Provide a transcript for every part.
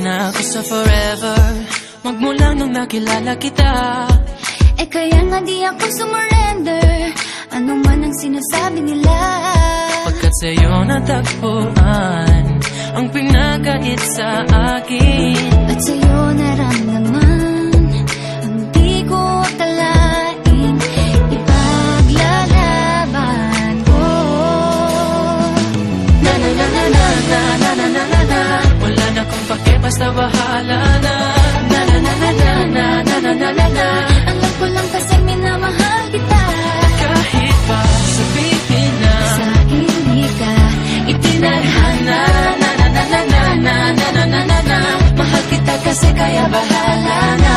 na ako sa forever, magmula nung nakilala kita. Eh kaya nga di ako sumurrender, ano man ang sinasabi nila. Pagkat sa'yo natagpuan ang pinakait sa akin, At sa'yo naramdaman ang di ko akalain, ipaglalaban ko. na na na na na na na na na na na. Wala na kong pake, basta bahala na. Na na na na na na na na na na na. Alam ko lang kasi minamahal kita, Kahit pa sabihin na sa hindi ka itinadhana. Na na na na na na na na na na na. Mahal kita kasi kaya bahala na.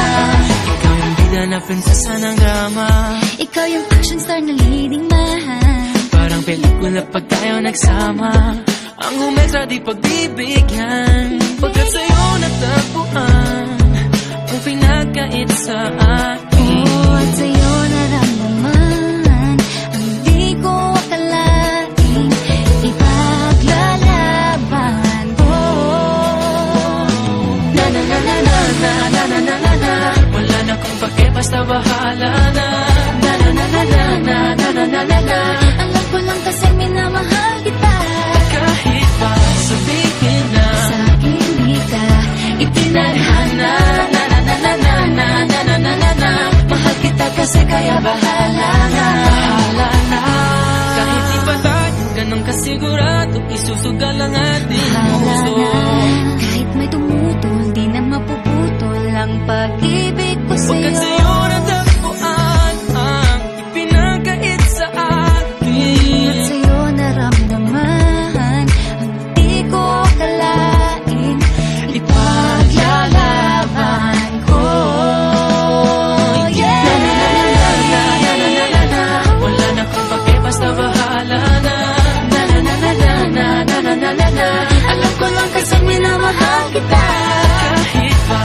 Ikaw yung bida na prinsesa ng drama, ikaw yung action star na leading man. parang pelikula pag tayo nagsama. Ang umextra di pagbibigyan, pagkat sa'yo natagpuan ang pinakait sa akin. At sa'yo naramdaman ang di ko akalain, ipaglalaban ko. Na na na na na na na na na na na. Wala na kong pake, basta bahala na. Na na na na na na na na na na na. Alam ko lang kasi minamahal kita, Kahit pa sabihin na sa hindi ka itinadhana. Na na na na na na na na na na na. Mahal kita kasi kaya bahala na. Bahala na. Kahit di pa tayo ganun kasigurado, isusugal ang ating bahala puso. na. Kahit may tumutol, di na mapuputol ang pag-ibig ko Pagkat sa'yo. sa'yo natagpuan ang ipinakait sa akin. At sa'yo naramdaman ang di ko akalain, ipaglalaban ko. Yeah! Wala na kong pake, basta bahala na. Na na na na na na na na na na na. Alam ko lang kasi minamahal kita, Kahit pa